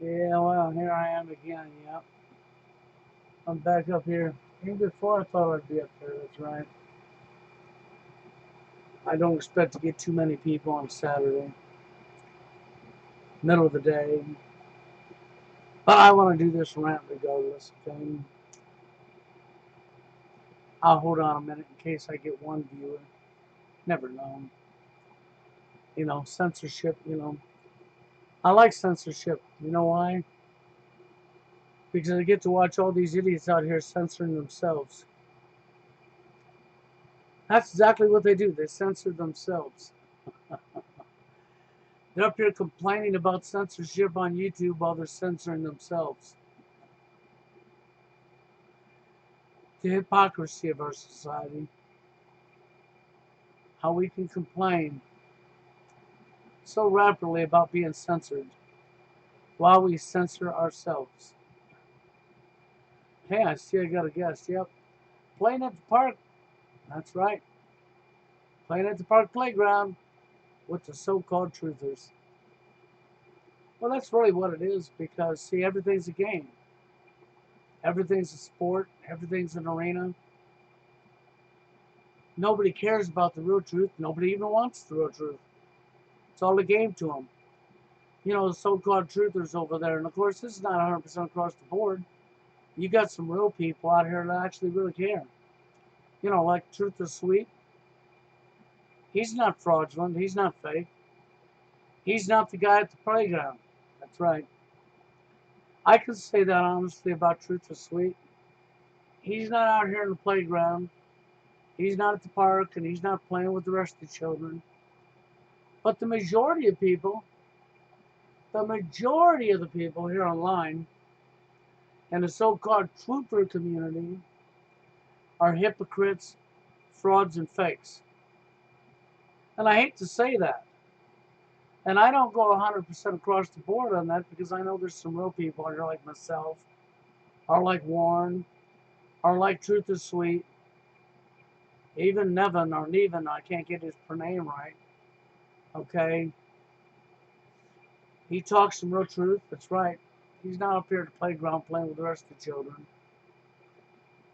Yeah, well, here I am again. Yep, I'm back up here. Even before I thought I'd be up there. That's right. I don't expect to get too many people on Saturday, middle of the day. But I want to do this rant regardless. Okay, I'll hold on a minute in case I get one viewer. Never know. Censorship. I like censorship. You know why? Because I get to watch all these idiots out here censoring themselves. That's exactly what they do. They censor themselves. They're up here complaining about censorship on YouTube while they're censoring themselves. The hypocrisy of our society. How we can complain so rapidly about being censored while we censor ourselves. Hey, I see I got a guest. Yep. Playing at the park. That's right. Playing at the park playground with the so-called truthers. Well, that's really what it is because, see, everything's a game. Everything's a sport. Everything's an arena. Nobody cares about the real truth. Nobody even wants the real truth. It's all a game to them. The so-called truthers over there. And of course, this is not 100% across the board. You got some real people out here that actually really care. Like Truth is Sweet. He's not fraudulent. He's not fake. He's not the guy at the playground. That's right. I can say that honestly about Truth is Sweet. He's not out here in the playground. He's not at the park, and he's not playing with the rest of the children. But the majority of the people here online and the so-called truther community are hypocrites, frauds, and fakes. And I hate to say that. And I don't go 100% across the board on that because I know there's some real people here like myself, or like Warren, or like Truth is Sweet, even Nevin or Nevin, I can't get his name right. Okay? He talks some real truth. That's right. He's not up here at the playground playing with the rest of the children.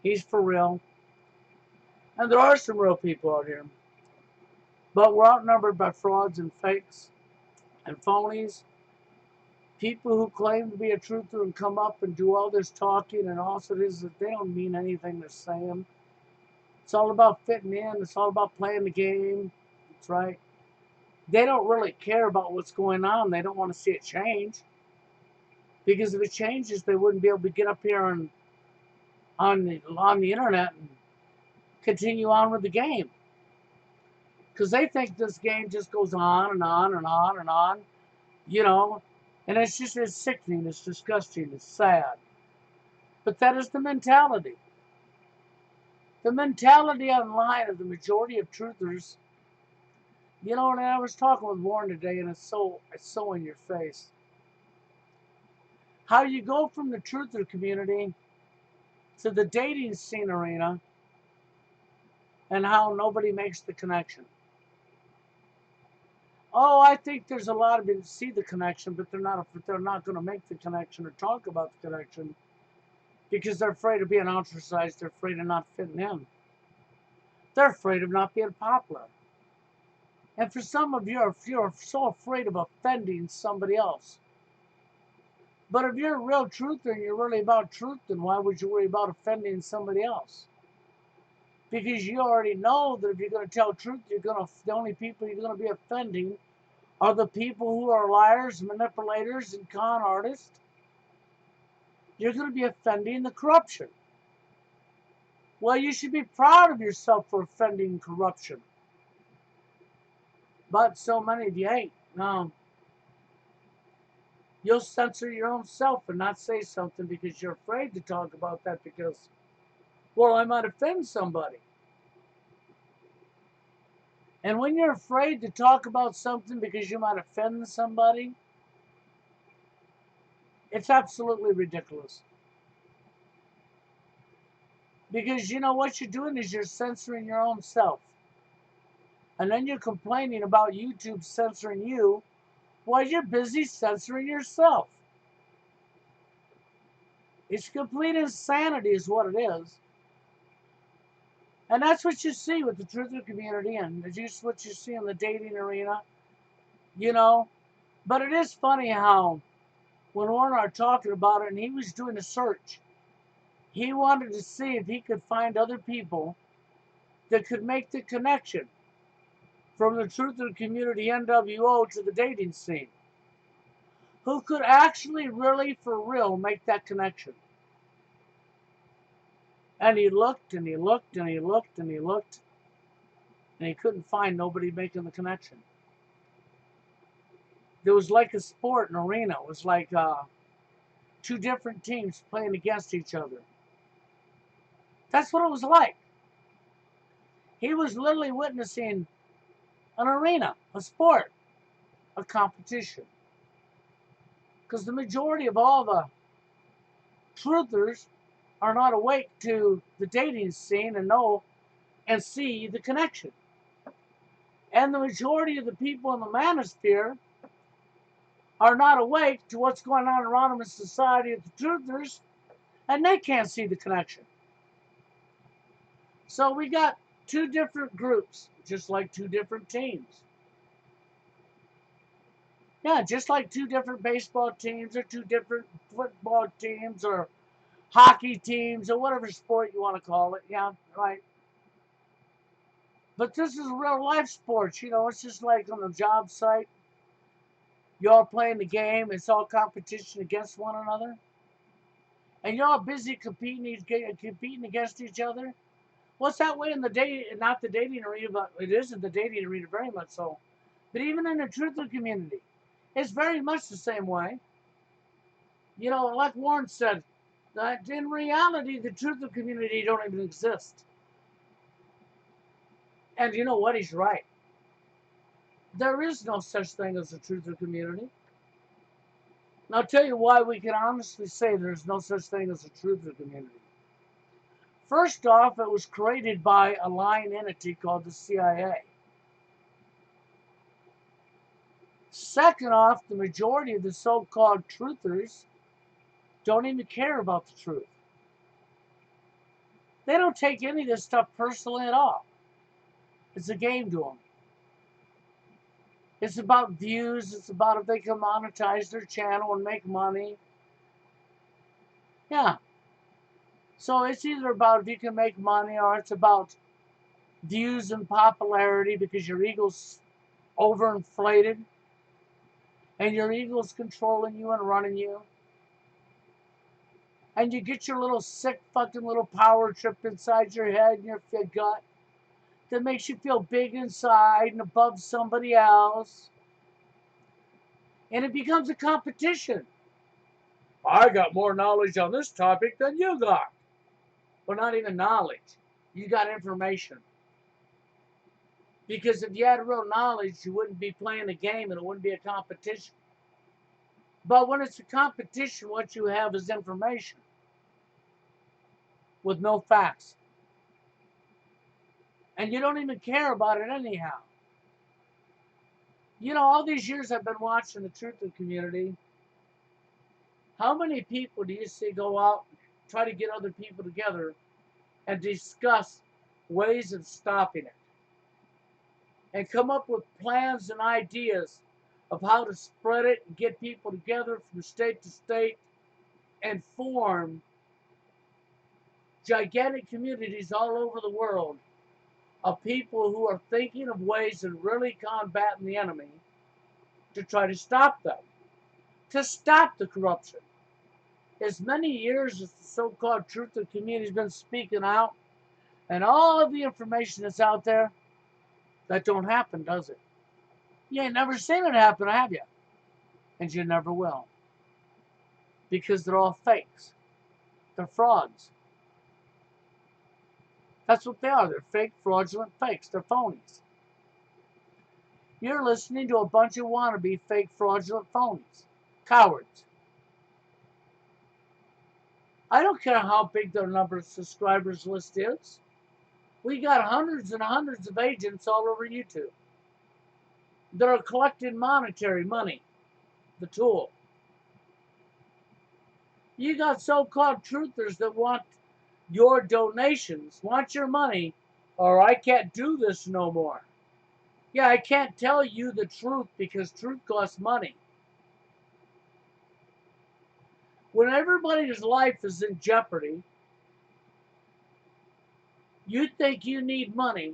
He's for real. And there are some real people out here. But we're outnumbered by frauds and fakes and phonies. People who claim to be a truther and come up and do all this talking and also it is that they don't mean anything they're saying. It's all about fitting in. It's all about playing the game. That's right. They don't really care about what's going on. They don't want to see it change. Because if it changes, they wouldn't be able to get up here and on the internet and continue on with the game. Because they think this game just goes on and on and on and on, you know, and it's sickening, it's disgusting, it's sad. But that is the mentality. The mentality online of the majority of truthers, and I was talking with Warren today, and it's so in your face. How you go from the truther community to the dating scene arena and how nobody makes the connection. Oh, I think there's a lot of people that see the connection, but they're not going to make the connection or talk about the connection because they're afraid of being ostracized. They're afraid of not fitting in. They're afraid of not being popular. And for some of you, if you're so afraid of offending somebody else. But if you're a real truther and you're really about truth, then why would you worry about offending somebody else? Because you already know that if you're going to tell truth, the only people you're going to be offending are the people who are liars, manipulators, and con artists. You're going to be offending the corruption. Well, you should be proud of yourself for offending corruption. But so many of you ain't. No. You'll censor your own self and not say something because you're afraid to talk about that because, well, I might offend somebody. And when you're afraid to talk about something because you might offend somebody, it's absolutely ridiculous. Because what you're doing is you're censoring your own self. And then you're complaining about YouTube censoring you while you're busy censoring yourself. It's complete insanity is what it is. And that's what you see with the truther community, and it's what you see in the dating arena, you know. But it is funny how when Warren are talking about it, and he was doing a search, he wanted to see if he could find other people that could make the connection from the truther community NWO to the dating scene, who could actually really for real make that connection. And he looked and he looked and he looked and he looked, and he couldn't find nobody making the connection. It was like a sport, an arena. It was like two different teams playing against each other. That's what it was like. He was literally witnessing an arena, a sport, a competition. Because the majority of all the truthers are not awake to the dating scene and know and see the connection. And the majority of the people in the manosphere are not awake to what's going on around them in society of the truthers, and they can't see the connection. So we got two different groups, just like two different teams. Yeah, just like two different baseball teams or two different football teams or hockey teams or whatever sport you want to call it. Yeah, right. But this is real life sports, it's just like on the job site. You're all playing the game, it's all competition against one another. And you're all busy competing against each other. What's that way in the dating, not the dating arena, but it is in the dating arena very much so. But even in the truther community, it's very much the same way. Like Warren said, that in reality, the truther community don't even exist. And you know what? He's right. There is no such thing as a truther community. And I'll tell you why we can honestly say there's no such thing as a truther community. First off, it was created by a lying entity called the CIA. Second off, the majority of the so-called truthers don't even care about the truth. They don't take any of this stuff personally at all. It's a game to them. It's about views. It's about if they can monetize their channel and make money. Yeah. So it's either about if you can make money or it's about views and popularity because your ego's overinflated and your ego's controlling you and running you. And you get your little sick fucking little power trip inside your head and your gut that makes you feel big inside and above somebody else. And it becomes a competition. I got more knowledge on this topic than you got. Well, not even knowledge. You got information. Because if you had real knowledge, you wouldn't be playing a game and it wouldn't be a competition. But when it's a competition, what you have is information with no facts. And you don't even care about it anyhow. All these years I've been watching the truther community. How many people do you see go out and try to get other people together and discuss ways of stopping it? And come up with plans and ideas of how to spread it and get people together from state to state and form gigantic communities all over the world of people who are thinking of ways of really combating the enemy to try to stop them, to stop the corruption. As many years as the so-called truther community has been speaking out and all of the information that's out there, that don't happen, does it? You ain't never seen it happen, have you? And you never will. Because they're all fakes. They're frauds. That's what they are. They're fake, fraudulent fakes. They're phonies. You're listening to a bunch of wannabe fake, fraudulent phonies. Cowards. I don't care how big their number of subscribers list is. We got hundreds and hundreds of agents all over YouTube that are collecting monetary money, the tool. You got so-called truthers that want your donations, want your money, or I can't do this no more. Yeah, I can't tell you the truth because truth costs money. When everybody's life is in jeopardy, you think you need money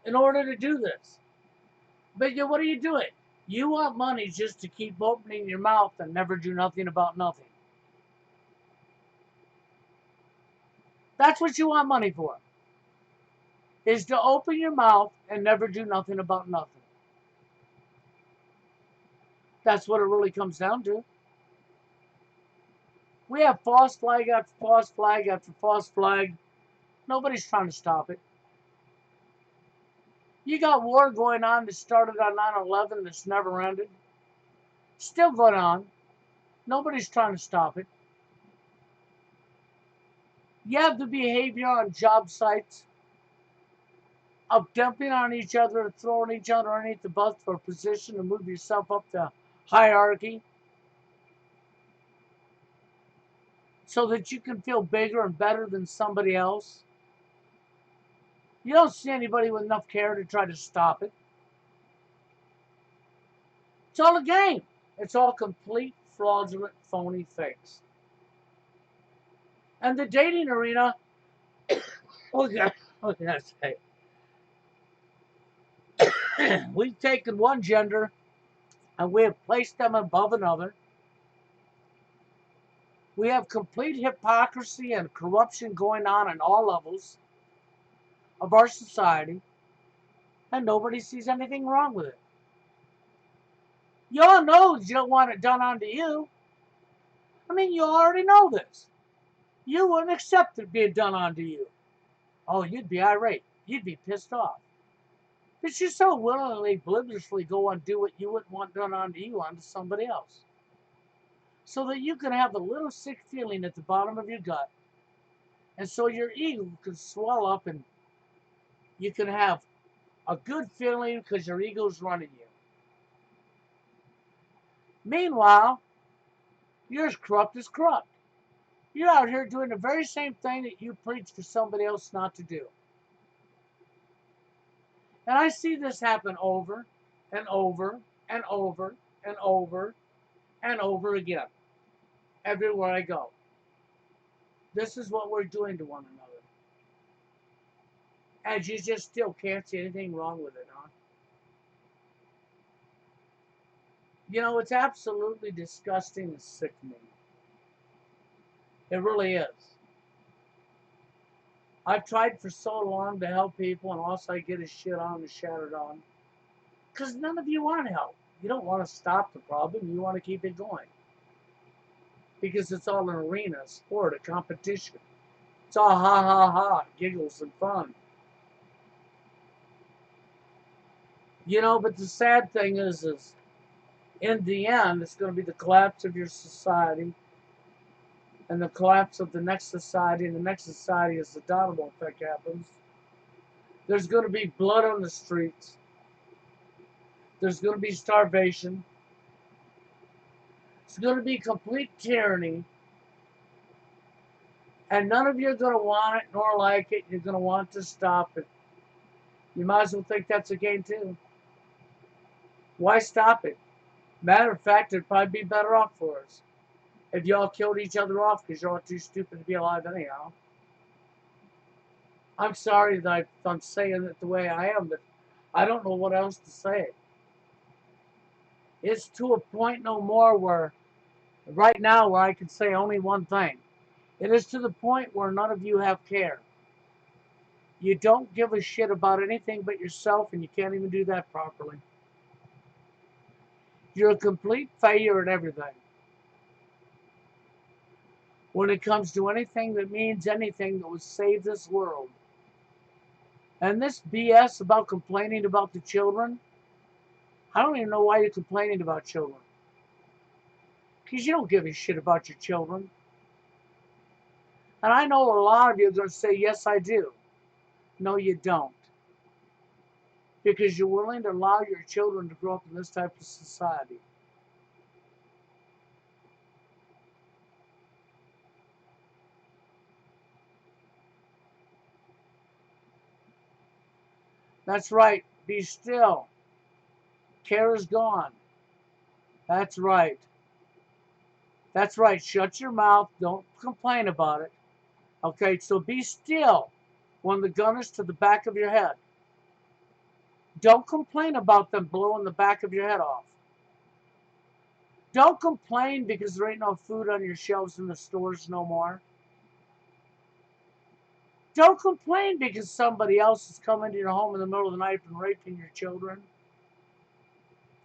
in order to do this. But what are you doing? You want money just to keep opening your mouth and never do nothing about nothing. That's what you want money for. Is to open your mouth and never do nothing about nothing. That's what it really comes down to. We have false flag after false flag after false flag. Nobody's trying to stop it. You got war going on that started on 9/11 that's never ended. Still going on. Nobody's trying to stop it. You have the behavior on job sites of dumping on each other and throwing each other underneath the bus for a position to move yourself up the hierarchy so that you can feel bigger and better than somebody else. You don't see anybody with enough care to try to stop it. It's all a game. It's all complete, fraudulent, phony fakes. And the dating arena, what can I say? We've taken one gender and we have placed them above another. We have complete hypocrisy and corruption going on all levels of our society, and nobody sees anything wrong with it. You all know you don't want it done onto you. I mean, you already know this. You wouldn't accept it being done onto you. Oh, you'd be irate. You'd be pissed off. But you so willingly, obliviously go and do what you wouldn't want done onto you onto somebody else. So that you can have a little sick feeling at the bottom of your gut. And so your ego can swell up and you can have a good feeling because your ego's running you. Meanwhile, you're as corrupt as corrupt. You're out here doing the very same thing that you preach for somebody else not to do. And I see this happen over and over and over and over and over again everywhere I go. This is what we're doing to one another. And you just still can't see anything wrong with it, huh? You know, it's absolutely disgusting and sickening. It really is. I've tried for so long to help people, and all I get is shit on and shattered on. Because none of you want help. You don't want to stop the problem. You want to keep it going. Because it's all an arena, a sport, a competition. It's all ha ha ha, giggles and fun. You know, but the sad thing is in the end, it's going to be the collapse of your society and the collapse of the next society. And the next society, as the domino effect happens, there's going to be blood on the streets. There's going to be starvation. It's going to be complete tyranny. And none of you are going to want it nor like it. You're going to want to stop it. You might as well think that's a game too. Why stop it? Matter of fact, it'd probably be better off for us if y'all killed each other off because you're all too stupid to be alive anyhow. I'm sorry that I'm saying it the way I am, but I don't know what else to say. It's to a point no more where, right now, where I can say only one thing. It is to the point where none of you have care. You don't give a shit about anything but yourself, and you can't even do that properly. You're a complete failure at everything. When it comes to anything that means anything that would save this world. And this BS about complaining about the children, I don't even know why you're complaining about children. Because you don't give a shit about your children. And I know a lot of you are going to say, yes, I do. No, you don't. Because you're willing to allow your children to grow up in this type of society. That's right. Be still. Care is gone. That's right. That's right. Shut your mouth. Don't complain about it. Okay, so be still when the gun is to the back of your head. Don't complain about them blowing the back of your head off. Don't complain because there ain't no food on your shelves in the stores no more. Don't complain because somebody else is coming to your home in the middle of the night and raping your children.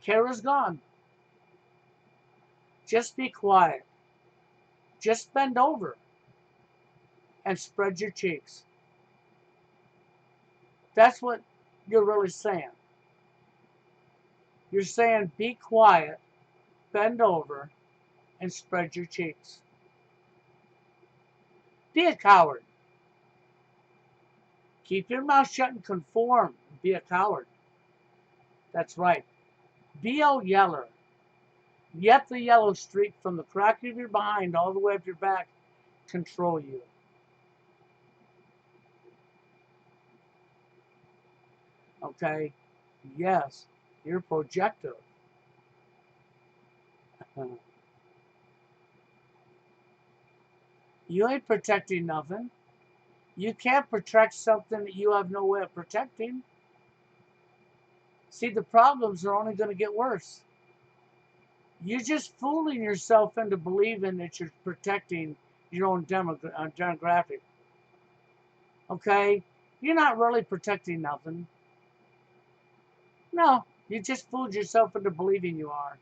Care is gone. Just be quiet. Just bend over and spread your cheeks. That's what you're really saying. You're saying be quiet, bend over, and spread your cheeks. Be a coward. Keep your mouth shut and conform. Be a coward. That's right. Be a yeller. Yet the yellow streak from the crack of your behind all the way up your back control you. Okay? Yes, you're projective. You ain't protecting nothing. You can't protect something that you have no way of protecting. See, the problems are only going to get worse. You're just fooling yourself into believing that you're protecting your own demographic. Okay? You're not really protecting nothing. No, you just fooled yourself into believing you are.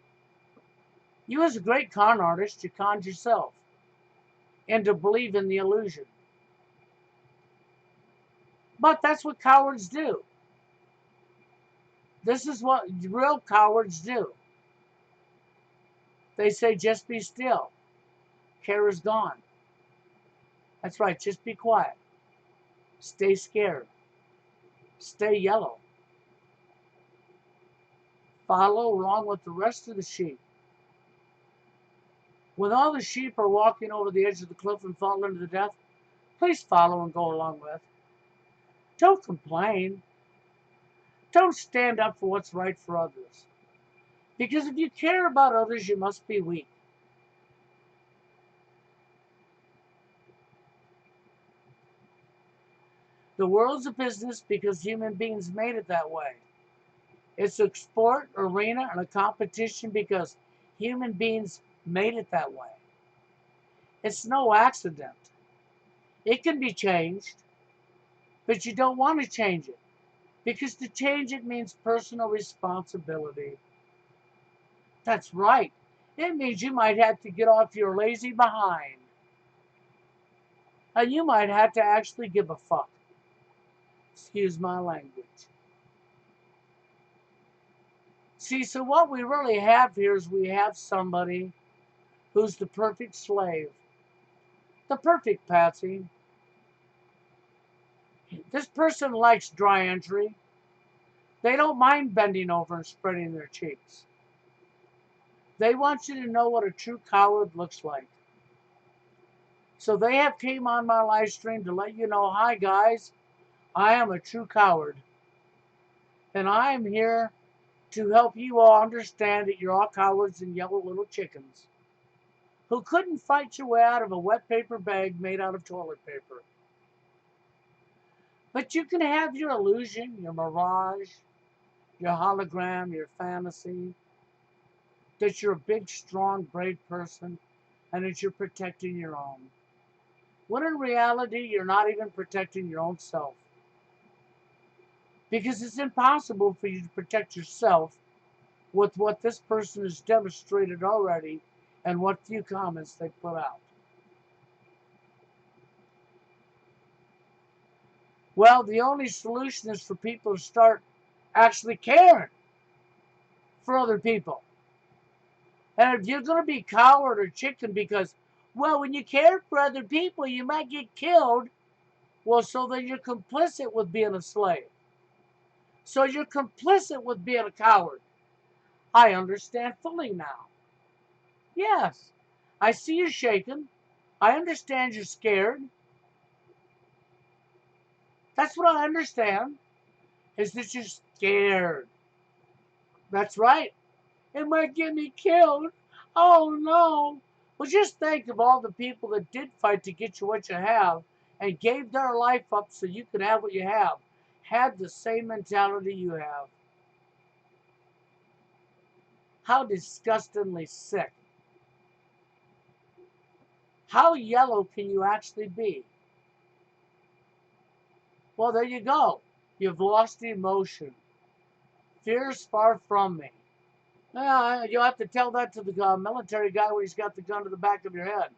You, as a great con artist, you conned yourself into believing the illusion. But that's what cowards do. This is what real cowards do. They say, just be still. Care is gone. That's right, just be quiet. Stay scared. Stay yellow. Follow along with the rest of the sheep. When all the sheep are walking over the edge of the cliff and fall into the death, please follow and go along with. Don't complain. Don't stand up for what's right for others. Because if you care about others, you must be weak. The world's a business because human beings made it that way. It's a sport, arena, and a competition because human beings made it that way. It's no accident. It can be changed, but you don't want to change it because to change it means personal responsibility. That's right. It means you might have to get off your lazy behind. And you might have to actually give a fuck. Excuse my language. See, so what we really have here is we have somebody who's the perfect slave. The perfect patsy. This person likes dry entry. They don't mind bending over and spreading their cheeks. They want you to know what a true coward looks like. So they have came on my live stream to let you know, hi guys, I am a true coward. And I am here to help you all understand that you're all cowards and yellow little chickens who couldn't fight your way out of a wet paper bag made out of toilet paper. But you can have your illusion, your mirage, your hologram, your fantasy, that you're a big, strong, brave person and that you're protecting your own. When in reality, you're not even protecting your own self. Because it's impossible for you to protect yourself with what this person has demonstrated already and what few comments they put out. Well, the only solution is for people to start actually caring for other people. And if you're going to be coward or chicken because, well, when you care for other people, you might get killed. Well, so then you're complicit with being a slave. So you're complicit with being a coward. I understand fully now. Yes, I see you shaking. I understand you're scared. That's what I understand. is that you're scared. That's right. It might get me killed. Oh no. Well, just think of all the people that did fight to get you what you have and gave their life up so you could have what you have. Had the same mentality you have. How disgustingly sick. How yellow can you actually be? Well, there you go. You've lost emotion. Fear's far from me. Yeah, you'll have to tell that to the military guy when he's got the gun to the back of your head.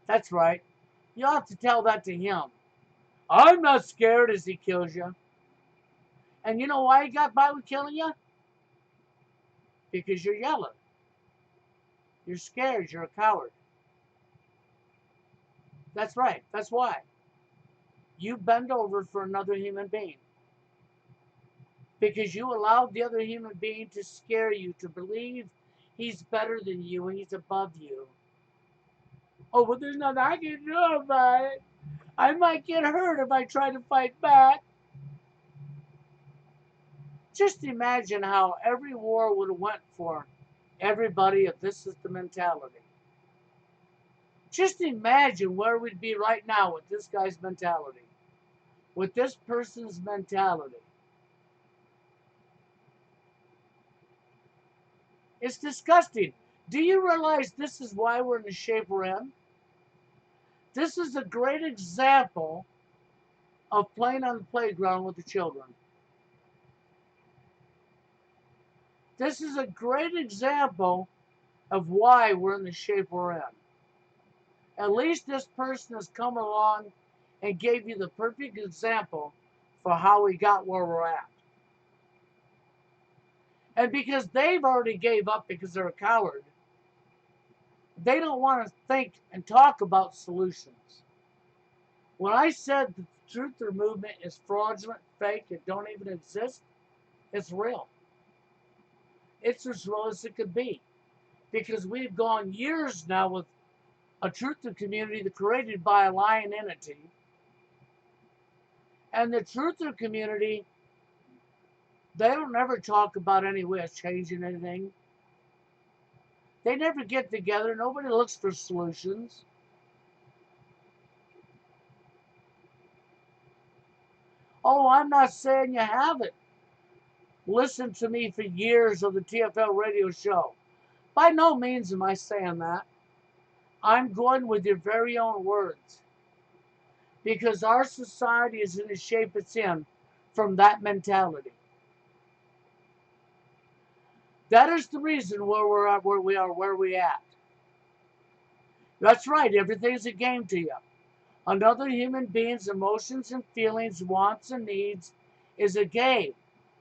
That's right. You'll have to tell that to him. I'm not scared as he kills you. And you know why he got by with killing you? Because you're yellow. You're scared. You're a coward. That's right. That's why. You bend over for another human being. Because you allowed the other human being to scare you, to believe he's better than you and he's above you. Oh, but there's nothing I can do about it. I might get hurt if I try to fight back. Just imagine how every war would have went for everybody if this is the mentality. Just imagine where we'd be right now with this guy's mentality. With this person's mentality. It's disgusting. Do you realize this is why we're in the shape we're in? This is a great example of playing on the playground with the children. This is a great example of why we're in the shape we're in. At least this person has come along and gave you the perfect example for how we got where we're at. And because they've already gave up because they're a coward, they don't want to think and talk about solutions. When I said the truther movement is fraudulent, fake, it don't even exist, it's real. It's as real as it could be. Because we've gone years now with a truther community that's created by a lying entity. And the truther community, they don't ever talk about any way of changing anything. They never get together. Nobody looks for solutions. Oh, I'm not saying you haven't. Listen to me for years of the TFL radio show. By no means am I saying that. I'm going with your very own words. Because our society is in the shape it's in from that mentality. That is the reason where we're at, where we are, where we at. That's right, everything's a game to you. Another human being's emotions and feelings, wants and needs is a game,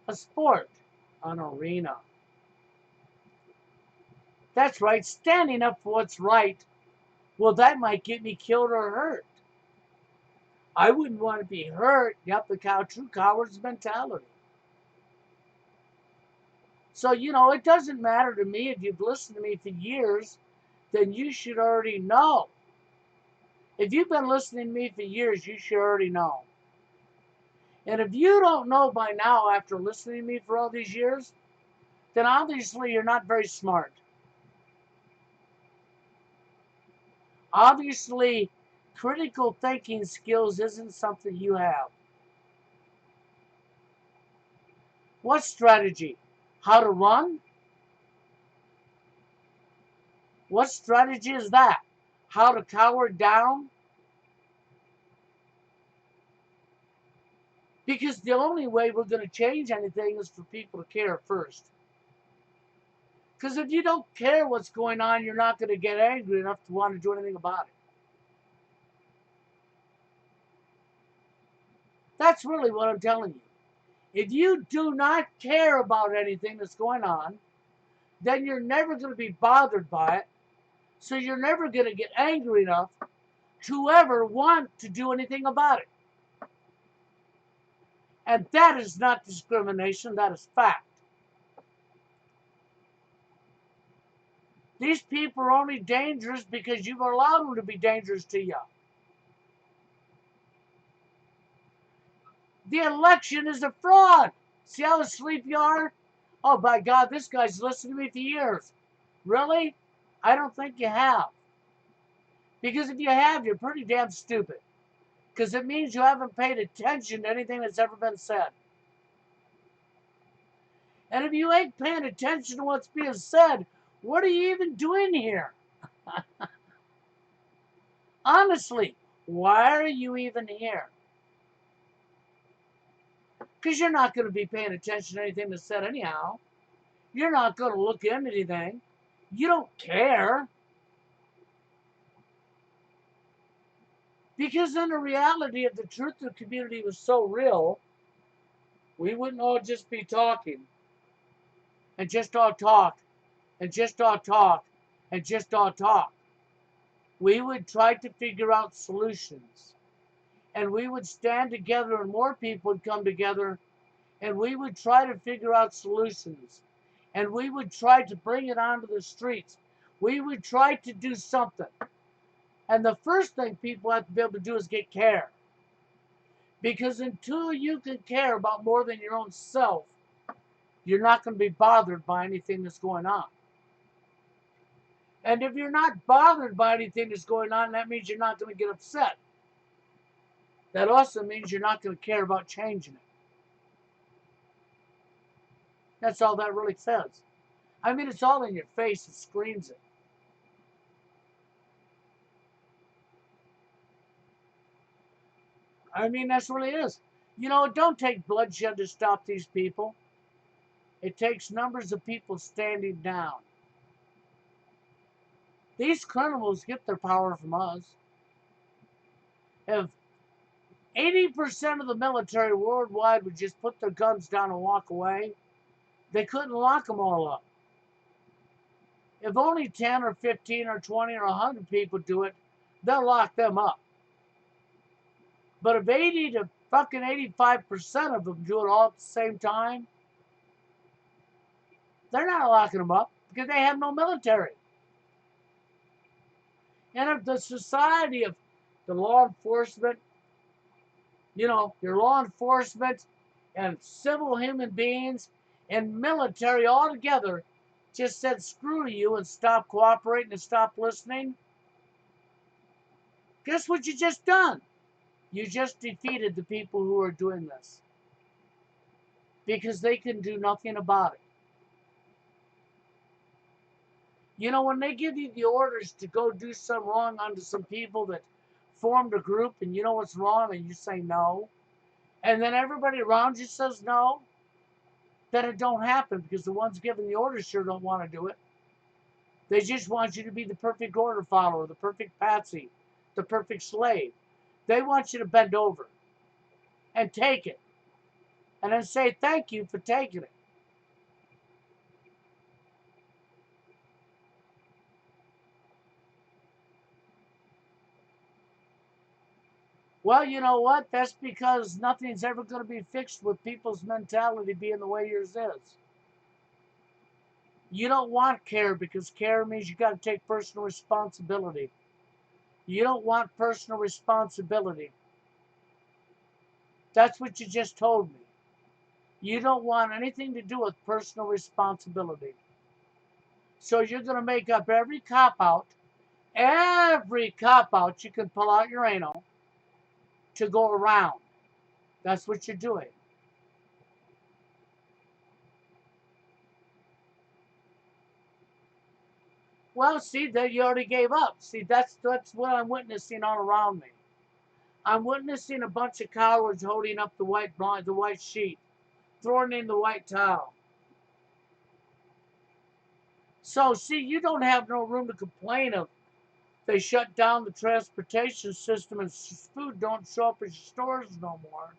a sport, an arena. That's right, standing up for what's right. Well, that might get me killed or hurt. I wouldn't want to be hurt. Yep, the true coward's mentality. So, it doesn't matter to me if you've listened to me for years, then you should already know. If you've been listening to me for years, you should already know. And if you don't know by now after listening to me for all these years, then obviously you're not very smart. Obviously, critical thinking skills isn't something you have. What strategy? How to run? What strategy is that? How to cower down? Because the only way we're going to change anything is for people to care first. Because if you don't care what's going on, you're not going to get angry enough to want to do anything about it. That's really what I'm telling you. If you do not care about anything that's going on, then you're never going to be bothered by it. So you're never going to get angry enough to ever want to do anything about it. And that is not discrimination, that is fact. These people are only dangerous because you've allowed them to be dangerous to you. The election is a fraud. See how asleep you are? Oh, by God, this guy's listened to me for years. Really? I don't think you have. Because if you have, you're pretty damn stupid. Because it means you haven't paid attention to anything that's ever been said. And if you ain't paying attention to what's being said, what are you even doing here? Honestly, why are you even here? Because you're not going to be paying attention to anything that's said anyhow. You're not going to look into anything. You don't care. Because then the reality of the truth of the community was so real, we wouldn't all just be talking and just all talk and just all talk and just all talk. We would try to figure out solutions, and we would stand together and more people would come together, and we would try to figure out solutions, and we would try to bring it onto the streets. We would try to do something. And the first thing people have to be able to do is get care. Because until you can care about more than your own self, you're not going to be bothered by anything that's going on. And if you're not bothered by anything that's going on, that means you're not going to get upset. That also means you're not going to care about changing it. That's all that really says. I mean, it's all in your face. It screams it. I mean, that's what it is. You know, it don't take bloodshed to stop these people. It takes numbers of people standing down. These criminals get their power from us. If 80% of the military worldwide would just put their guns down and walk away, they couldn't lock them all up. If only 10 or 15 or 20 or 100 people do it, they'll lock them up. But if 80 to fucking 85% of them do it all at the same time, they're not locking them up because they have no military. And if the society of the law enforcement, you know, your law enforcement and civil human beings and military all together just said screw you and stop cooperating and stop listening, guess what you just done? You just defeated the people who are doing this because they can do nothing about it. You know, when they give you the orders to go do some wrong onto some people that formed a group and you know what's wrong and you say no, and then everybody around you says no, then it don't happen because the ones giving the orders sure don't want to do it. They just want you to be the perfect order follower, the perfect patsy, the perfect slave. They want you to bend over and take it and then say thank you for taking it. Well, you know what? That's because nothing's ever going to be fixed with people's mentality being the way yours is. You don't want care because care means you got to take personal responsibility. You don't want personal responsibility. That's what you just told me. You don't want anything to do with personal responsibility. So you're going to make up every cop-out you can pull out your anal to go around. That's what you're doing. Well, see, that you already gave up. See, that's what I'm witnessing all around me. I'm witnessing a bunch of cowards holding up the white sheet, throwing in the white towel. So, see, you don't have no room to complain of. They shut down the transportation system and food don't show up at your stores no more.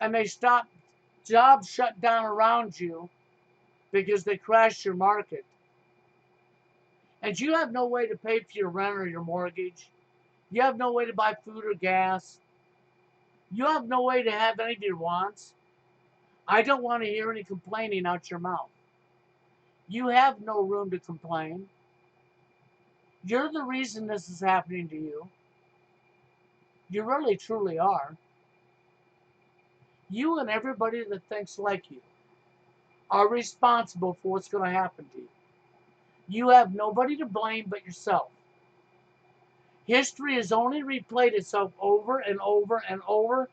And they stop jobs shut down around you because they crashed your market. And you have no way to pay for your rent or your mortgage. You have no way to buy food or gas. You have no way to have any of your wants. I don't want to hear any complaining out your mouth. You have no room to complain. You're the reason this is happening to you. You really, truly are. You and everybody that thinks like you are responsible for what's going to happen to you. You have nobody to blame but yourself. History has only replayed itself over and over and over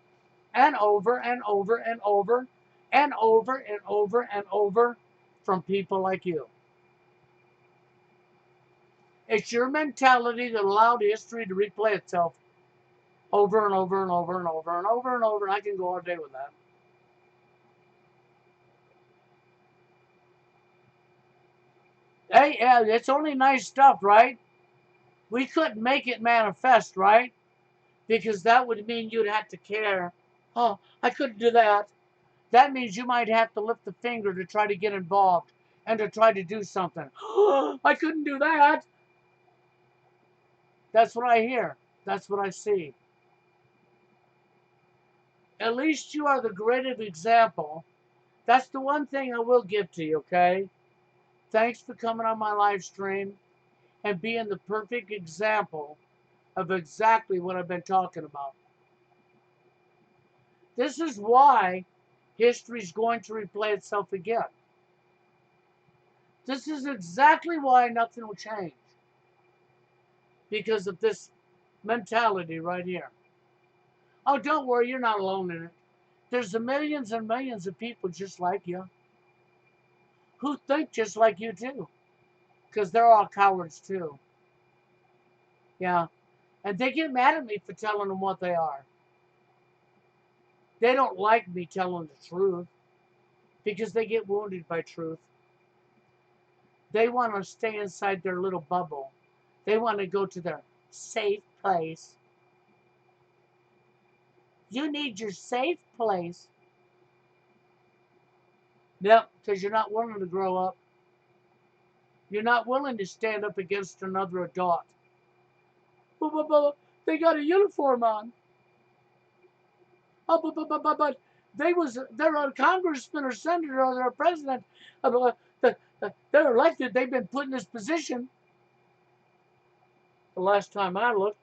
and over and over and over and over and over and over from people like you. It's your mentality that allowed history to replay itself over and over and over and over and over and over. And I can go all day with that. Hey, yeah, it's only nice stuff, right? We couldn't make it manifest, right? Because that would mean you'd have to care. Oh, I couldn't do that. That means you might have to lift a finger to try to get involved and to try to do something. I couldn't do that. That's what I hear. That's what I see. At least you are the greatest example. That's the one thing I will give to you, okay? Thanks for coming on my live stream and being the perfect example of exactly what I've been talking about. This is why history is going to replay itself again. This is exactly why nothing will change. Because of this mentality right here. Oh, don't worry, you're not alone in it. There's the millions and millions of people just like you who think just like you too. Because they're all cowards too. Yeah. And they get mad at me for telling them what they are. They don't like me telling the truth because they get wounded by truth. They want to stay inside their little bubble. They want to go to their safe place. You need your safe place. Yep, because you're not willing to grow up. You're not willing to stand up against another adult. But they got a uniform on. Oh, but they're a congressman or senator or they're a president. They're elected. They've been put in this position. The last time I looked,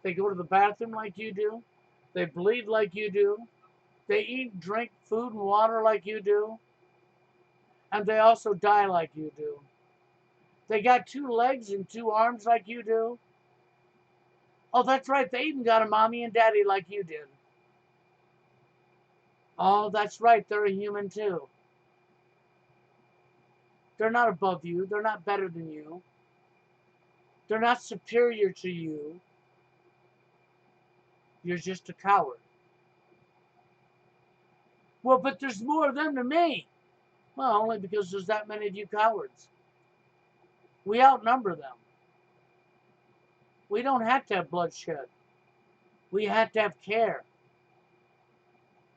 they go to the bathroom like you do. They bleed like you do. They eat, drink food and water like you do. And they also die like you do. They got 2 legs and 2 arms like you do. Oh, that's right. They even got a mommy and daddy like you did. Oh, that's right. They're a human too. They're not above you. They're not better than you. They're not superior to you. You're just a coward. Well, but there's more of them than me. Well, only because there's that many of you cowards. We outnumber them. We don't have to have bloodshed. We have to have care.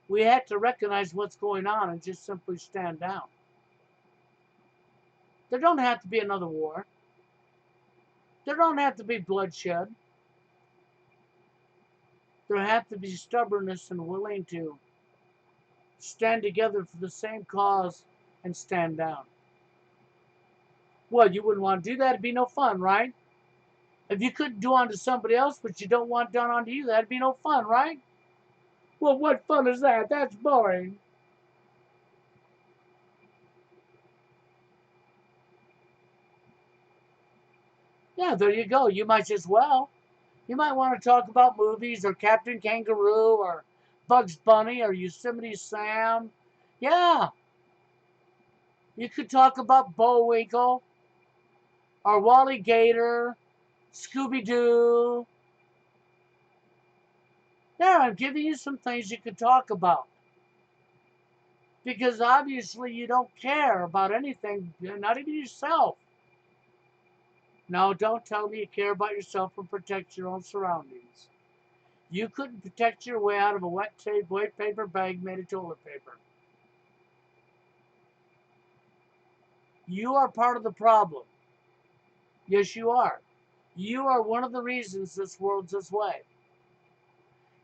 We have to recognize what's going on and just simply stand down. There don't have to be another war. There don't have to be bloodshed. There have to be stubbornness and willing to stand together for the same cause and stand down. Well, you wouldn't want to do that. It'd be no fun, right? If you couldn't do unto somebody else what you don't want done unto you, that'd be no fun, right? Well, what fun is that? That's boring. Yeah, there you go. You might as well. You might want to talk about movies or Captain Kangaroo or Bugs Bunny or Yosemite Sam. Yeah, you could talk about Bullwinkle or Wally Gator, Scooby Doo. Yeah, I'm giving you some things you could talk about. Because obviously you don't care about anything, not even yourself. No, don't tell me you care about yourself and protect your own surroundings. You couldn't protect your way out of a wet paper bag made of toilet paper. You are part of the problem. Yes, you are. You are one of the reasons this world's this way.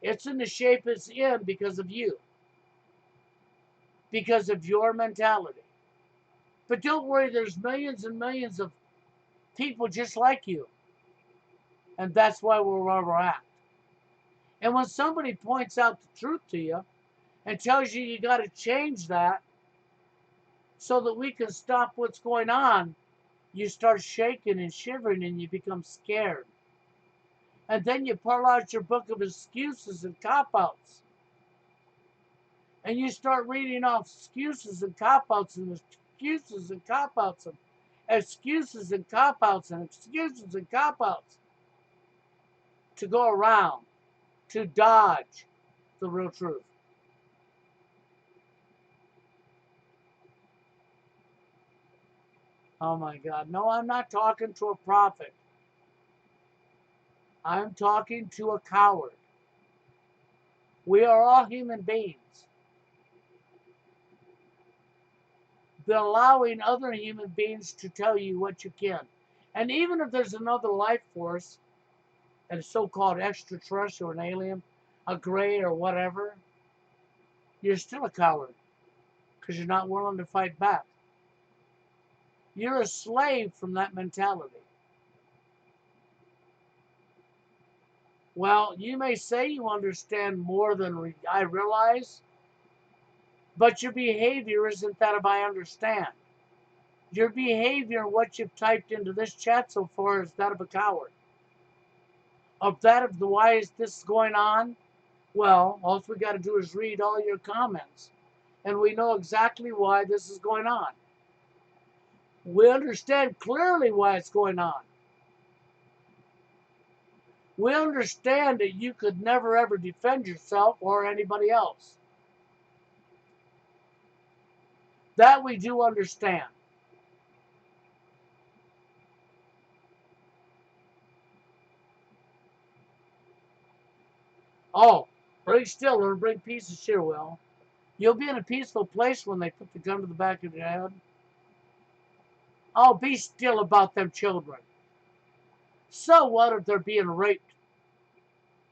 It's in the shape it's in because of you, because of your mentality. But don't worry, there's millions and millions of people just like you. And that's why we're where we're at. And when somebody points out the truth to you, and tells you got to change that so that we can stop what's going on, you start shaking and shivering and you become scared. And then you pull out your book of excuses and cop outs. And you start reading off excuses and cop outs and excuses and cop outs and excuses and cop outs and excuses and cop outs to go around, to dodge the real truth. Oh my God. No, I'm not talking to a prophet. I'm talking to a coward. We are all human beings. But allowing other human beings to tell you what you can. And even if there's another life force, a so-called extraterrestrial, an alien, a gray or whatever, you're still a coward because you're not willing to fight back. You're a slave from that mentality. Well, you may say you understand more than I realize, but your behavior isn't that of I understand. Your behavior and what you've typed into this chat so far is that of a coward. Of that of the why is this going on? Well, all we got to do is read all your comments, and we know exactly why this is going on. We understand clearly why it's going on. We understand that you could never ever defend yourself or anybody else. That we do understand. Oh, bring still or bring peace and cheer, Will. You'll be in a peaceful place when they put the gun to the back of your head. Oh, be still about them children. So what if they're being raped?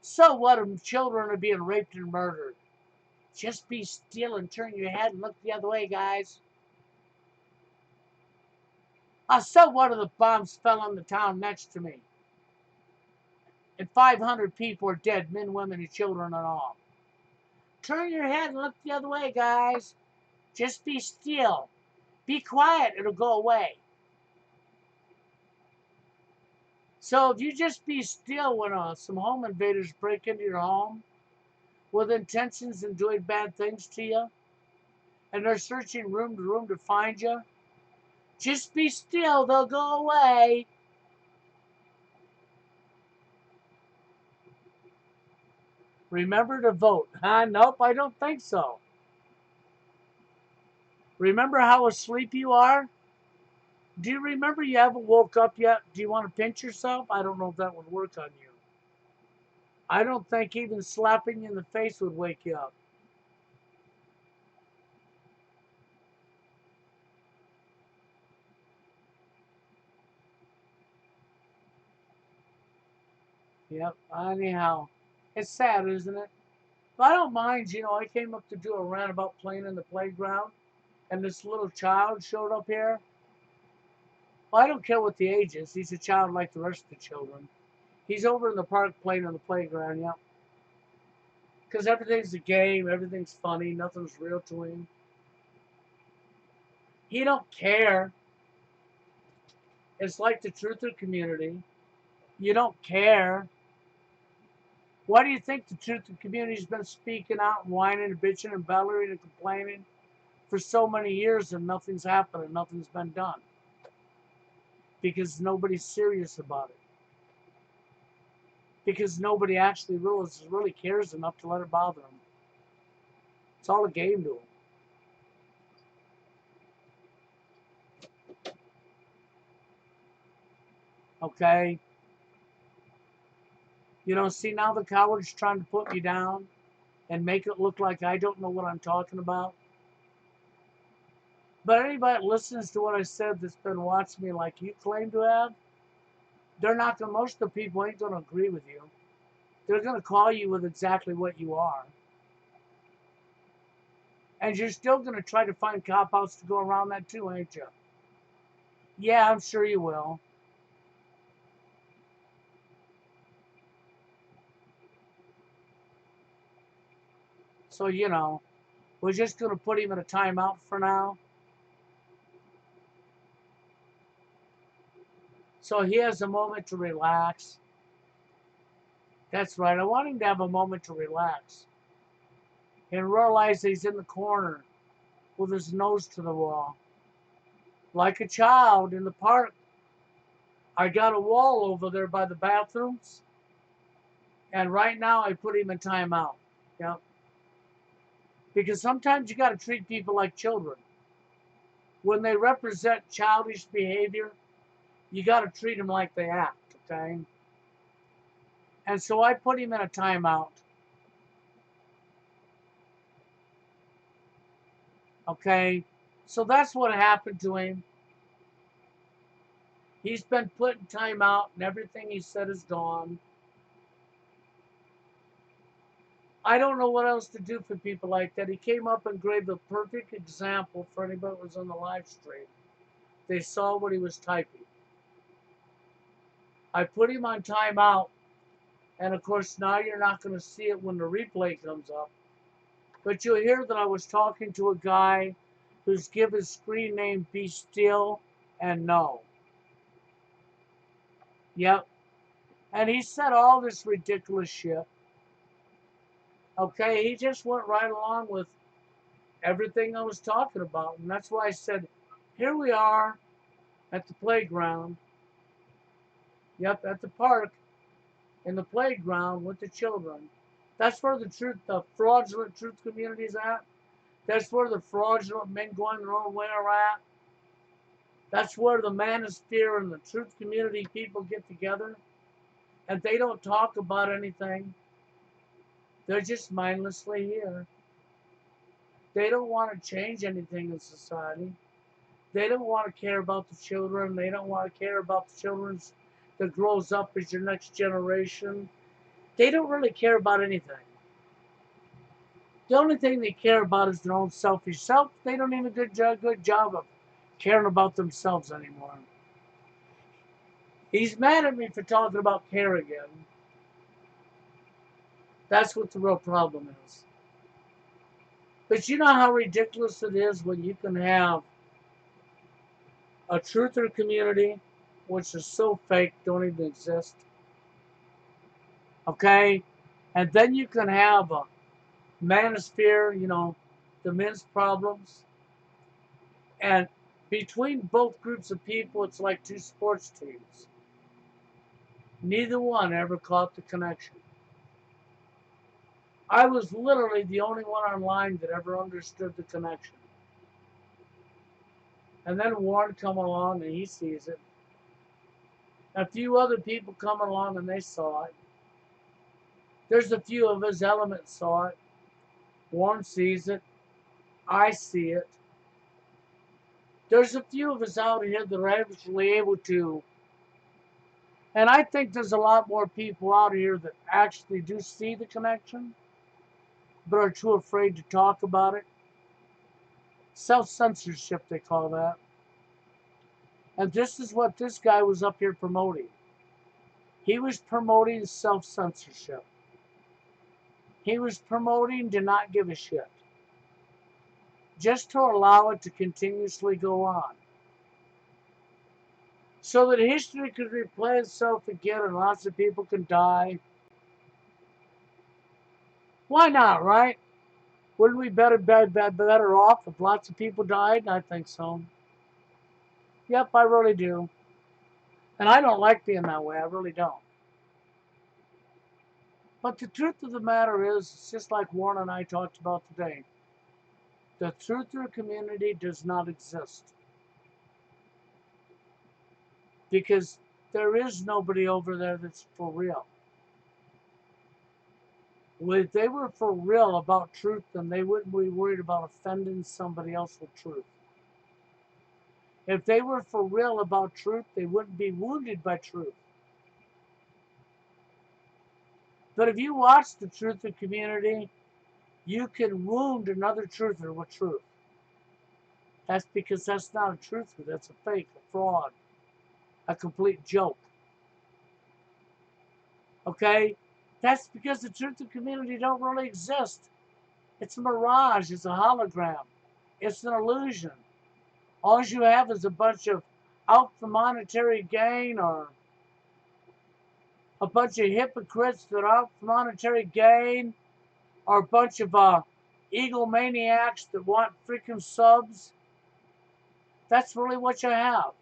So what if children are being raped and murdered? Just be still and turn your head and look the other way, guys. So what if the bombs fell on the town next to me? And 500 people are dead, men, women, and children and all. Turn your head and look the other way, guys. Just be still. Be quiet, it'll go away. So if you just be still when some home invaders break into your home with intentions and doing bad things to you, and they're searching room to room to find you, just be still, they'll go away. Remember to vote. Nope, I don't think so. Remember how asleep you are? Do you remember you haven't woke up yet? Do you want to pinch yourself? I don't know if that would work on you. I don't think even slapping you in the face would wake you up. Yep, anyhow. It's sad, isn't it? But I don't mind, I came up to do a rant about playing in the playground, and this little child showed up here. Well, I don't care what the age is. He's a child like the rest of the children. He's over in the park playing on the playground, yeah. Because everything's a game, everything's funny, nothing's real to him. He don't care. It's like the truther community. You don't care. Why do you think the truther community's been speaking out and whining and bitching and bellowing and complaining for so many years and nothing's happened and nothing's been done? Because nobody's serious about it. Because nobody actually really cares enough to let it bother them. It's all a game to them. Okay? See, now the coward's trying to put me down and make it look like I don't know what I'm talking about. But anybody that listens to what I said that's been watching me like you claim to have, they're not going to, most of the people ain't going to agree with you. They're going to call you with exactly what you are. And you're still going to try to find cop-outs to go around that too, ain't you? Yeah, I'm sure you will. So, We're just going to put him in a timeout for now. So he has a moment to relax. That's right. I want him to have a moment to relax and realize that he's in the corner with his nose to the wall. Like a child in the park. I got a wall over there by the bathrooms. And right now I put him in timeout. Yep. Because sometimes you got to treat people like children. When they represent childish behavior, you got to treat them like they act, okay? And so I put him in a timeout. Okay? So that's what happened to him. He's been put in timeout and everything he said is gone. I don't know what else to do for people like that. He came up and gave the perfect example for anybody that was on the live stream. They saw what he was typing. I put him on timeout, and of course now you're not going to see it when the replay comes up. But you'll hear that I was talking to a guy who's given his screen name Be Still and No. Yep. And he said all this ridiculous shit. Okay, he just went right along with everything I was talking about. And that's why I said, here we are at the playground. Yep, at the park, in the playground with the children. That's where the fraudulent truth community is at. That's where the fraudulent men going their own way are at. That's where the manosphere and the truth community people get together. And they don't talk about anything. They're just mindlessly here. They don't want to change anything in society. They don't want to care about the children. They don't want to care about the children that grows up as your next generation. They don't really care about anything. The only thing they care about is their own selfish self. They don't even do a good job of caring about themselves anymore. He's mad at me for talking about care again. That's what the real problem is. But you know how ridiculous it is when you can have a truther community, which is so fake, don't even exist. Okay? And then you can have a manosphere, the men's problems. And between both groups of people, it's like two sports teams. Neither one ever caught the connection. I was literally the only one online that ever understood the connection. And then Warren come along and he sees it. A few other people come along and they saw it. There's a few of his elements saw it. Warren sees it. I see it. There's a few of us out here that are actually able to. And I think there's a lot more people out here that actually do see the connection, but are too afraid to talk about it. Self-censorship, they call that. And this is what this guy was up here promoting. He was promoting self-censorship. He was promoting to not give a shit. Just to allow it to continuously go on. So that history could replay itself again and lots of people can die. Why not, right? Wouldn't we be better off if lots of people died? I think so. Yep, I really do. And I don't like being that way. I really don't. But the truth of the matter is, it's just like Warren and I talked about today. The truther community does not exist. Because there is nobody over there that's for real. If they were for real about truth, then they wouldn't be worried about offending somebody else with truth. If they were for real about truth, they wouldn't be wounded by truth. But if you watch the truther community, you can wound another truther with truth. That's because that's not a truther, that's a fake, a fraud, a complete joke. Okay? That's because the truther community don't really exist. It's a mirage. It's a hologram. It's an illusion. All you have is a bunch of out for monetary gain, or a bunch of hypocrites that are out for monetary gain, or a bunch of egomaniacs that want freaking subs. That's really what you have.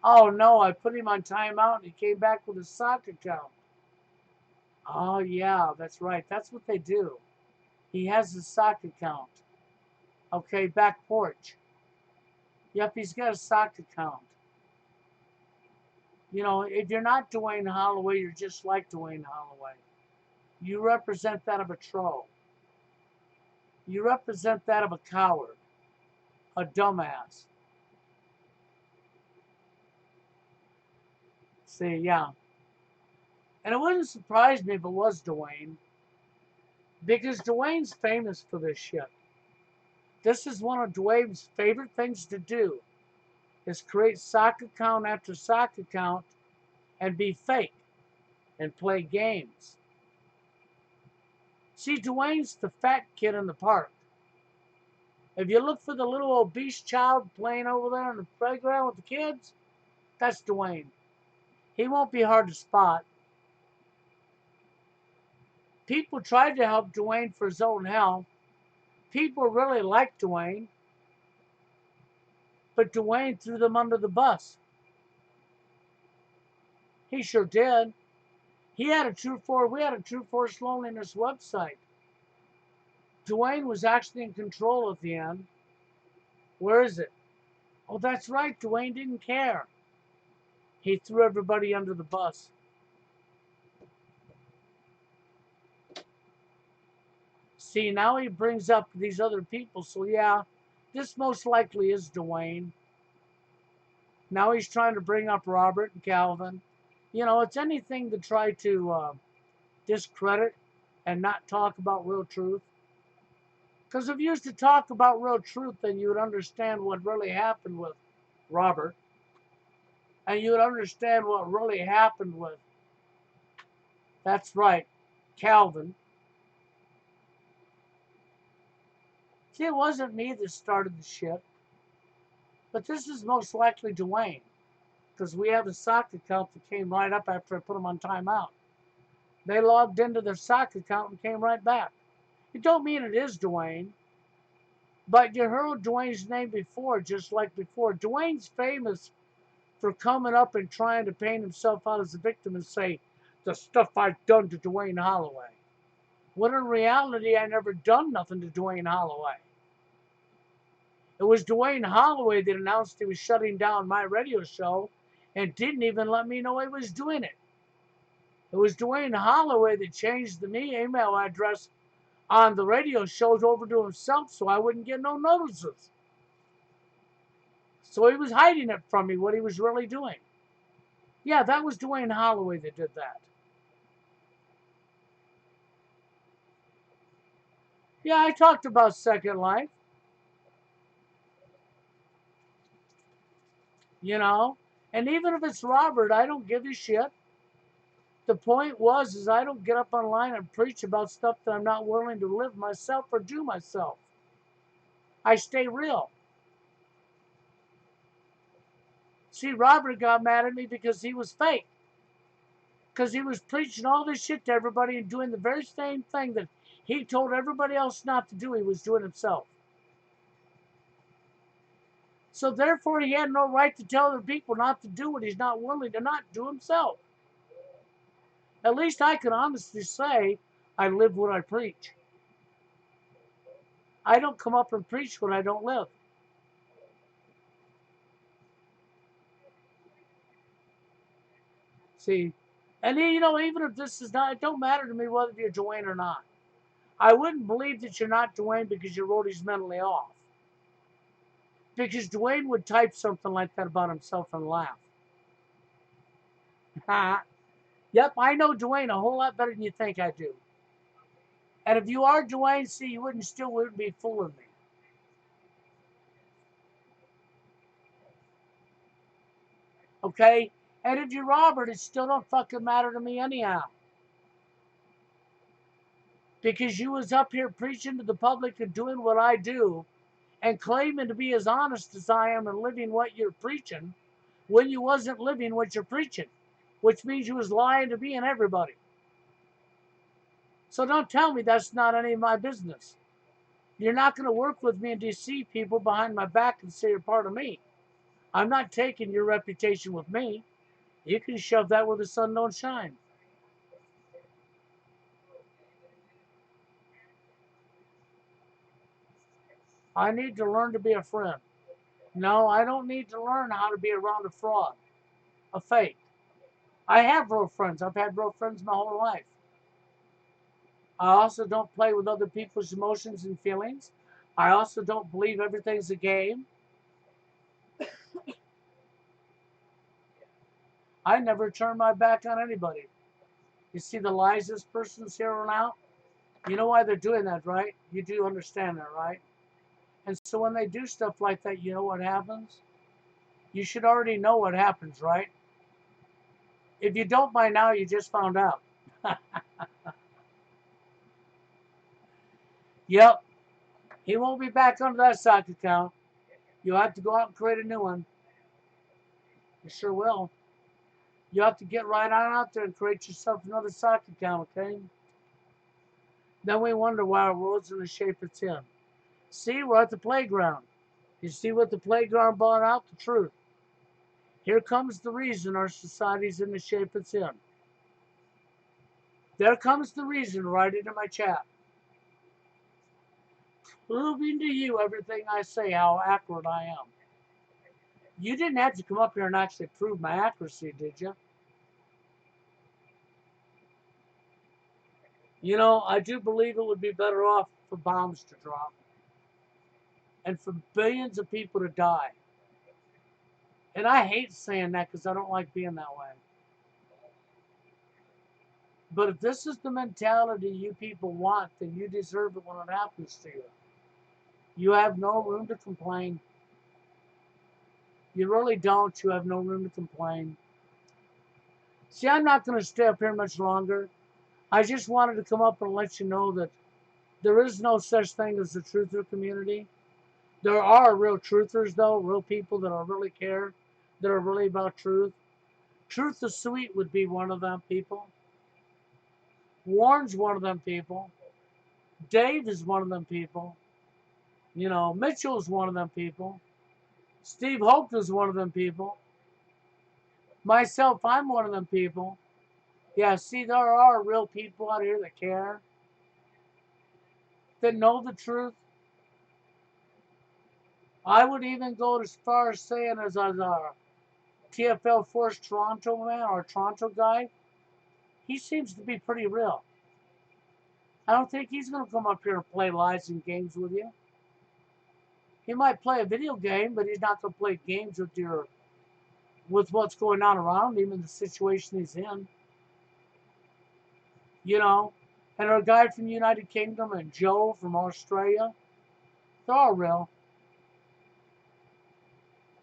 Oh no, I put him on timeout and he came back with a sock account. Oh yeah, that's right. That's what they do. He has a sock account. Okay, back porch. Yep, he's got a sock account. You know, if you're not Dwayne Holloway, you're just like Dwayne Holloway. You represent that of a troll. You represent that of a coward, a dumbass. See, yeah. And it wouldn't surprise me if it was Dwayne, because Dwayne's famous for this shit. This is one of Dwayne's favorite things to do, is create sock account after sock account and be fake and play games. See, Dwayne's the fat kid in the park. If you look for the little obese child playing over there in the playground with the kids, that's Dwayne. He won't be hard to spot. People tried to help Dwayne for his own health. People really liked Dwayne, but Dwayne threw them under the bus. He sure did. We had a True Force Loneliness website. Dwayne was actually in control at the end. Where is it? Oh, that's right. Dwayne didn't care. He threw everybody under the bus. See, now he brings up these other people. So, yeah, this most likely is Dwayne. Now he's trying to bring up Robert and Calvin. You know, it's anything to try to discredit and not talk about real truth. Because if you used to talk about real truth, then you would understand what really happened with Robert. And you would understand what really happened with, that's right, Calvin. See, it wasn't me that started the shit. But this is most likely Dwayne. Because we have a sock account that came right up after I put them on timeout. They logged into their sock account and came right back. It don't mean it is Dwayne. But you heard Dwayne's name before, just like before. Dwayne's famous for coming up and trying to paint himself out as a victim and say, the stuff I've done to Dwayne Holloway. When in reality, I never done nothing to Dwayne Holloway. It was Dwayne Holloway that announced he was shutting down my radio show and didn't even let me know he was doing it. It was Dwayne Holloway that changed the email address on the radio shows over to himself so I wouldn't get no notices. So he was hiding it from me, what he was really doing. Yeah, that was Dwayne Holloway that did that. Yeah, I talked about Second Life. You know? And even if it's Robert, I don't give a shit. The point is I don't get up online and preach about stuff that I'm not willing to live myself or do myself. I stay real. See, Robert got mad at me because he was fake. Because he was preaching all this shit to everybody and doing the very same thing that he told everybody else not to do, he was doing himself. So therefore, he had no right to tell other people not to do what he's not willing to not do himself. At least I can honestly say I live what I preach. I don't come up and preach what I don't live. See, and you know, even if this is not, it don't matter to me whether you're Dwayne or not. I wouldn't believe that you're not Dwayne because you wrote he's mentally off. Because Dwayne would type something like that about himself and laugh. Yep, I know Dwayne a whole lot better than you think I do. And if you are Dwayne, see, you wouldn't be fooling me. Okay? And if you're Robert, it still don't fucking matter to me anyhow. Because you was up here preaching to the public and doing what I do and claiming to be as honest as I am and living what you're preaching when you wasn't living what you're preaching, which means you was lying to me and everybody. So don't tell me that's not any of my business. You're not going to work with me and deceive people behind my back and say you're part of me. I'm not taking your reputation with me. You can shove that where the sun don't shine. I need to learn to be a friend. No, I don't need to learn how to be around a fraud, a fake. I have real friends. I've had real friends my whole life. I also don't play with other people's emotions and feelings. I also don't believe everything's a game. I never turn my back on anybody. You see the lies this person's hearing out? You know why they're doing that, right? You do understand that, right? And so when they do stuff like that, you know what happens? You should already know what happens, right? If you don't by now, you just found out. Yep, he won't be back under that sock account. You'll have to go out and create a new one. You sure will. You have to get right on out there and create yourself another sock account, okay? Then we wonder why our world's in the shape it's in. See, we're at the playground. You see what the playground brought out? The truth. Here comes the reason our society's in the shape it's in. There comes the reason right into my chat. Proving to you everything I say, how accurate I am. You didn't have to come up here and actually prove my accuracy, did you? You know, I do believe it would be better off for bombs to drop and for billions of people to die. And I hate saying that because I don't like being that way. But if this is the mentality you people want, then you deserve it when it happens to you. You have no room to complain. You really don't. You have no room to complain. See, I'm not going to stay up here much longer. I just wanted to come up and let you know that there is no such thing as the truther community. There are real truthers, though, real people that are really care, that are really about truth. Truth is Sweet would be one of them people. Warren's one of them people. Dave is one of them people. You know, Mitchell's one of them people. Steve Hope is one of them people. Myself, I'm one of them people. Yeah, see, there are real people out here that care, that know the truth. I would even go as far as saying as our TFL Force Toronto man, our Toronto guy, he seems to be pretty real. I don't think he's going to come up here and play lies and games with you. He might play a video game, but he's not going to play games with what's going on around him and the situation he's in. You know, and our guy from the United Kingdom and Joe from Australia, they're all real.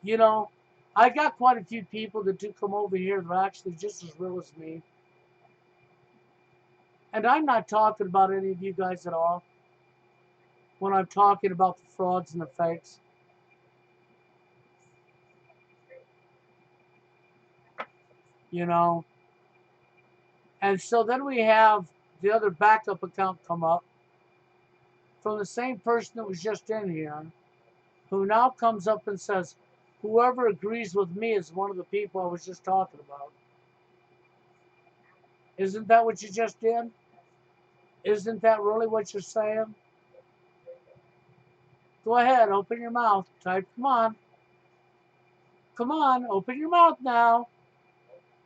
You know, I got quite a few people that do come over here that are actually just as real as me. And I'm not talking about any of you guys at all when I'm talking about the frauds and the fakes. You know, and so then we have the other backup account come up from the same person that was just in here, who now comes up and says, whoever agrees with me is one of the people I was just talking about. Isn't that what you just did? Isn't that really what you're saying? Go ahead, open your mouth. Type, come on. Come on, open your mouth now.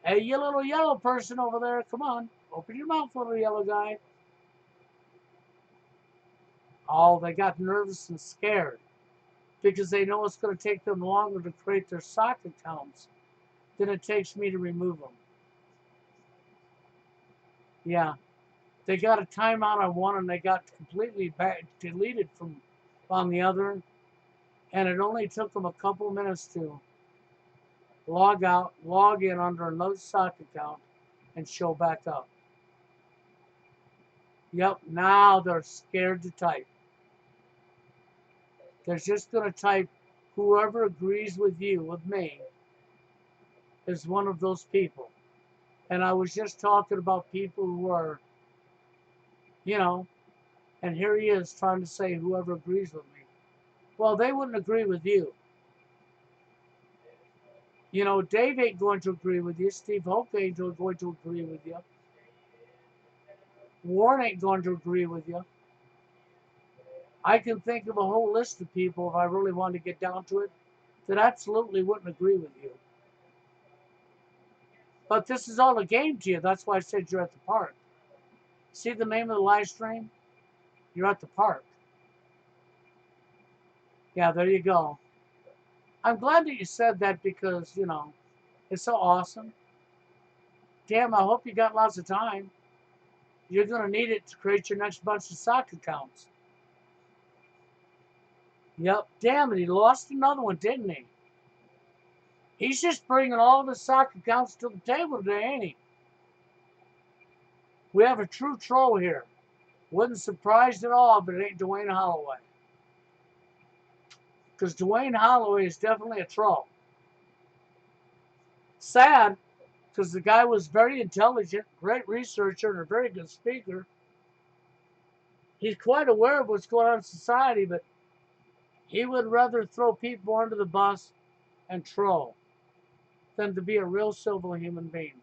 Hey, you little yellow person over there, come on. Open your mouth, little yellow guy. Oh, they got nervous and scared because they know it's going to take them longer to create their sock accounts than it takes me to remove them. Yeah, they got a timeout on one and they got completely deleted from on the other, and it only took them a couple minutes to log out, log in under another sock account, and show back up. Yep, now they're scared to type. They're just going to type whoever agrees with you, with me, is one of those people. And I was just talking about people who are, you know, and here he is trying to say whoever agrees with me. Well, they wouldn't agree with you. You know, Dave ain't going to agree with you. Steve Hoke ain't going to agree with you. Warren ain't going to agree with you. I can think of a whole list of people, if I really wanted to get down to it, that absolutely wouldn't agree with you. But this is all a game to you. That's why I said you're at the park. See the name of the live stream? You're at the park. Yeah, there you go. I'm glad that you said that because, you know, it's so awesome. Damn, I hope you got lots of time. You're going to need it to create your next bunch of sock accounts. Yep, damn it, he lost another one, didn't he? He's just bringing all the sock accounts to the table today, ain't he? We have a true troll here. Wasn't surprised at all, but it ain't Dwayne Holloway. Because Dwayne Holloway is definitely a troll. Sad, because the guy was very intelligent, great researcher, and a very good speaker. He's quite aware of what's going on in society, but he would rather throw people under the bus and troll than to be a real civil human being.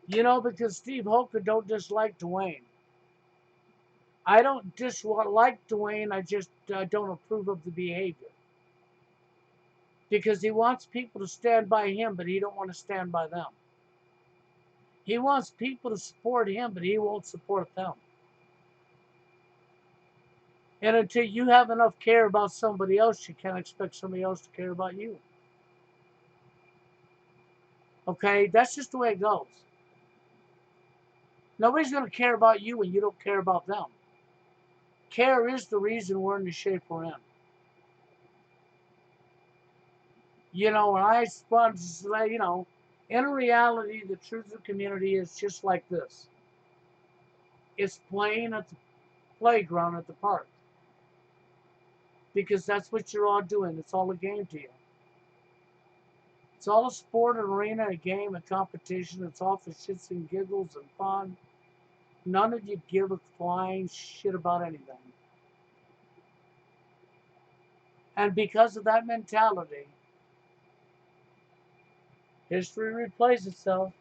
You know, because Steve Hoker don't dislike Dwayne. I don't dislike Dwayne, I just don't approve of the behavior. Because he wants people to stand by him, but he don't want to stand by them. He wants people to support him, but he won't support them. And until you have enough care about somebody else, you can't expect somebody else to care about you. Okay? That's just the way it goes. Nobody's going to care about you when you don't care about them. Care is the reason we're in the shape we're in. You know, and I want to say, you know, in reality, the truth of the community is just like this. It's playing at the playground at the park. Because that's what you're all doing. It's all a game to you. It's all a sport, an arena, a game, a competition. It's all for shits and giggles and fun. None of you give a flying shit about anything. And because of that mentality, history replays itself.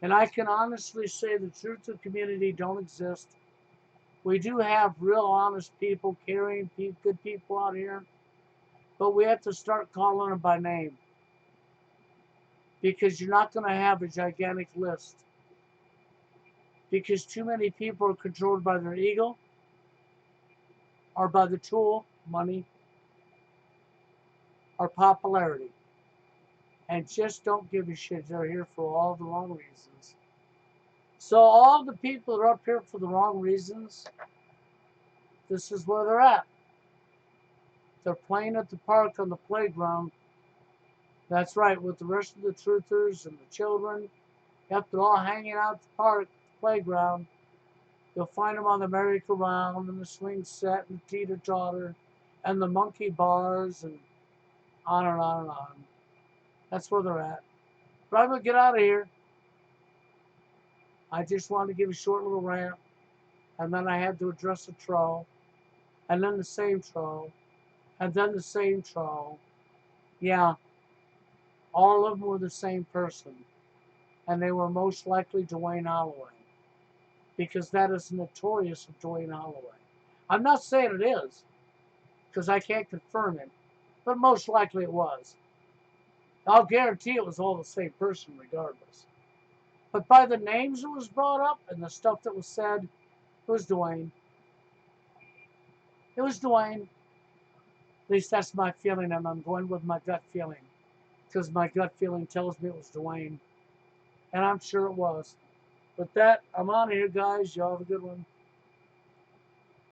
And I can honestly say the truth of the community don't exist. We do have real honest people, caring, good people out here. But we have to start calling them by name. Because you're not going to have a gigantic list. Because too many people are controlled by their ego or by the tool, money, or popularity. And just don't give a shit. They're here for all the wrong reasons. So all the people that are up here for the wrong reasons, this is where they're at. They're playing at the park on the playground. That's right, with the rest of the truthers and the children. Yep, they're all hanging out at the park, the playground. You'll find them on the merry-go-round and the swing set and the teeter-totter and the monkey bars and on and on and on. That's where they're at. But I'm going to get out of here. I just wanted to give a short little rant. And then I had to address a troll. And then the same troll. And then the same troll. Yeah, all of them were the same person. And they were most likely Dwayne Holloway. Because that is notorious of Dwayne Holloway. I'm not saying it is. Because I can't confirm it. But most likely it was. I'll guarantee it was all the same person regardless. But by the names that was brought up and the stuff that was said, it was Dwayne. It was Dwayne. At least that's my feeling, and I'm going with my gut feeling. Because my gut feeling tells me it was Dwayne. And I'm sure it was. But that, I'm out of here, guys. Y'all have a good one.